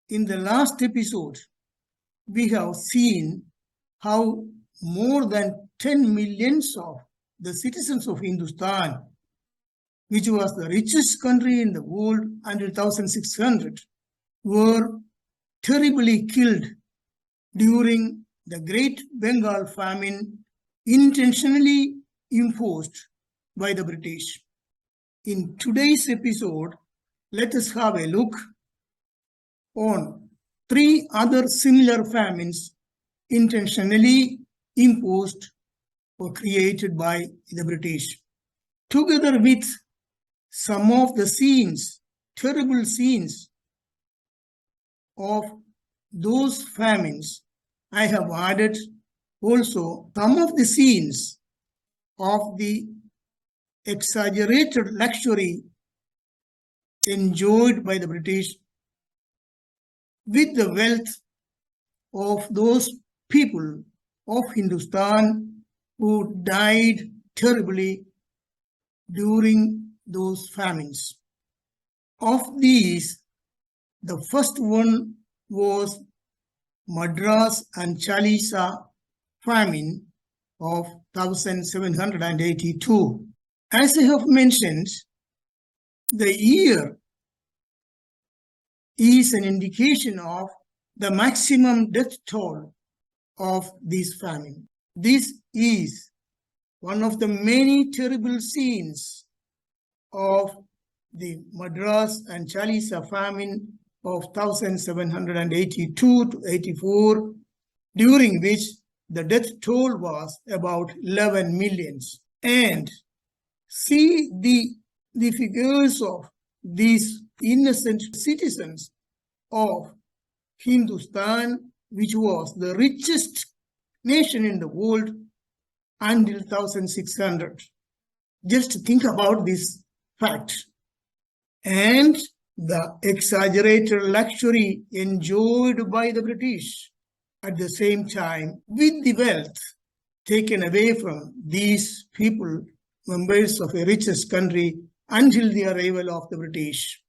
In the last episode, we have seen how more than 10 millions of the citizens of Hindustan, which was the richest country in the world until 1600, were terribly killed during the Great Bengal famine intentionally imposed by the British. In today's episode, let us have a look on 3 other similar famines intentionally imposed or created by the British, together with some of the scenes, terrible scenes of those famines. I have added also some of the scenes of the exaggerated luxury enjoyed by the British with the wealth of those people of Hindustan who died terribly during those famines. Of these, the first one was Madras and Chalisa famine of 1782. As I have mentioned, the year is an indication of the maximum death toll of this famine. This is one of the many terrible scenes of the Madras and Chalisa famine of 1782 to 84, during which the death toll was about 11 millions. And see the figures of these innocent citizens of Hindustan, which was the richest nation in the world until 1600. Just think about this fact. And the exaggerated luxury enjoyed by the British at the same time, with the wealth taken away from these people, members of a richest country, until the arrival of the British.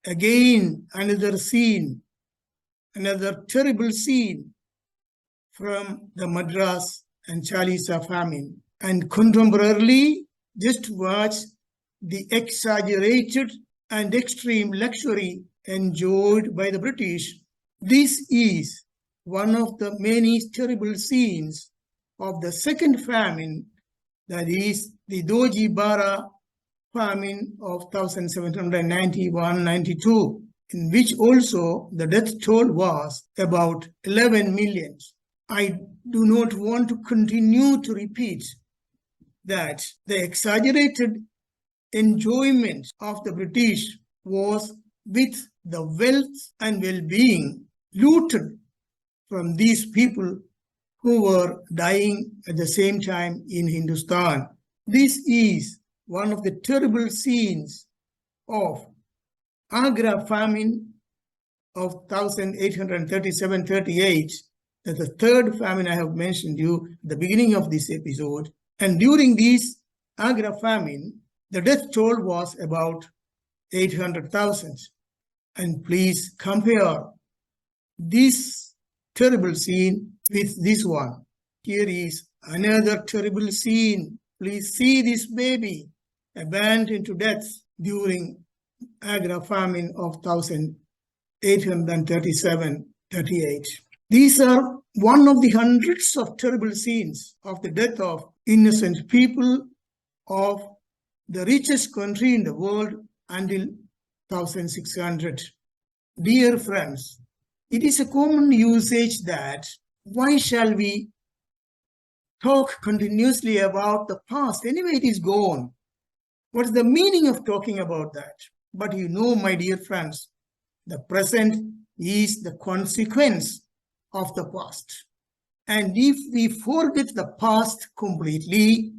Again, another scene, another terrible scene from the Madras and Chalisa famine. And contemporarily, just watch the exaggerated and extreme luxury enjoyed by the British. This is one of the many terrible scenes of the second famine, that is the Dojibara famine of 1791-92, in which also the death toll was about 11 million. I do not want to continue to repeat that the exaggerated enjoyment of the British was with the wealth and well-being looted from these people who were dying at the same time in Hindustan. This is one of the terrible scenes of Agra famine of 1837-38. That's the third famine I have mentioned you at the beginning of this episode. And during this Agra famine, the death toll was about 800,000. And please compare this terrible scene with this one. Here is another terrible scene. Please see this baby abandoned to death during Agra famine of 1837-38. These are one of the hundreds of terrible scenes of the death of innocent people of the richest country in the world until 1600. Dear friends, it is a common usage that why shall we talk continuously about the past? Anyway, it is gone. What is the meaning of talking about that? But you know, my dear friends, the present is the consequence of the past. And if we forget the past completely,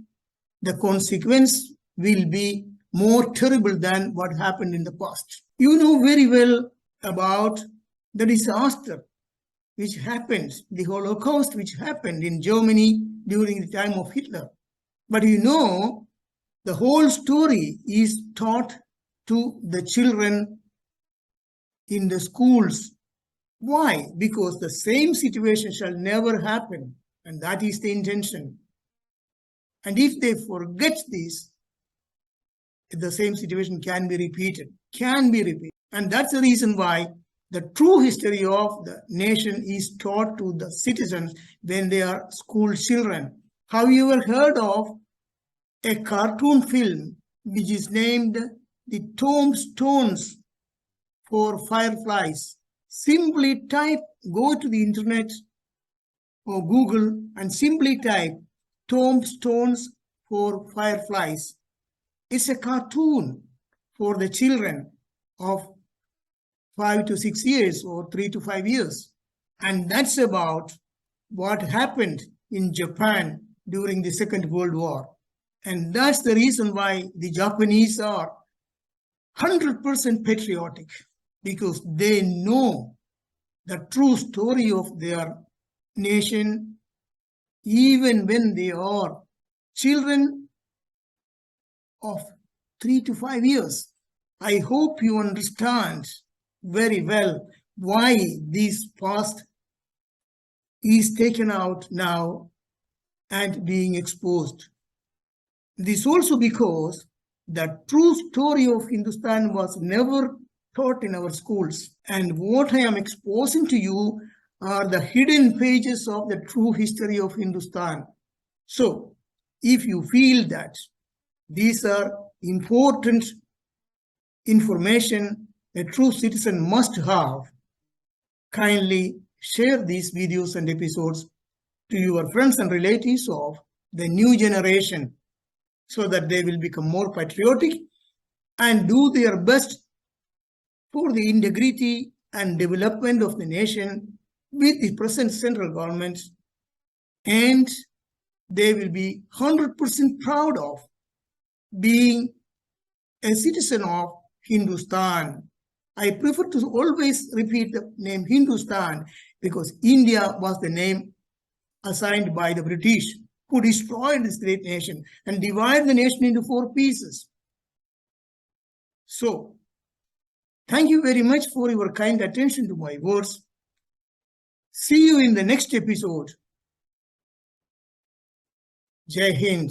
the consequence will be more terrible than what happened in the past. You know very well about the disaster which happened, the Holocaust which happened in Germany during the time of Hitler. But you know, the whole story is taught to the children in the schools. Why? Because the same situation shall never happen, and that is the intention. And if they forget this, the same situation can be repeated, And that's the reason why the true history of the nation is taught to the citizens when they are school children. Have you ever heard of a cartoon film which is named The Tombstones for Fireflies? Simply go to the internet or Google and simply type Tombstones for Fireflies. It's a cartoon for the children of 5 to 6 years or 3 to 5 years. And that's about what happened in Japan during the Second World War. And that's the reason why the Japanese are 100% patriotic, because they know the true story of their nation, even when they are children of 3 to 5 years. I hope you understand very well why this past is taken out now and being exposed. This also because the true story of Hindustan was never taught in our schools. And what I am exposing to you are the hidden pages of the true history of Hindustan. So, if you feel that these are important information a true citizen must have, kindly share these videos and episodes to your friends and relatives of the new generation so that they will become more patriotic and do their best for the integrity and development of the nation with the present central government, and they will be 100% proud of being a citizen of Hindustan. I prefer to always repeat the name Hindustan because India was the name assigned by the British, who destroyed this great nation and divided the nation into 4 pieces. So, thank you very much for your kind attention to my words. See you in the next episode. Jai Hind.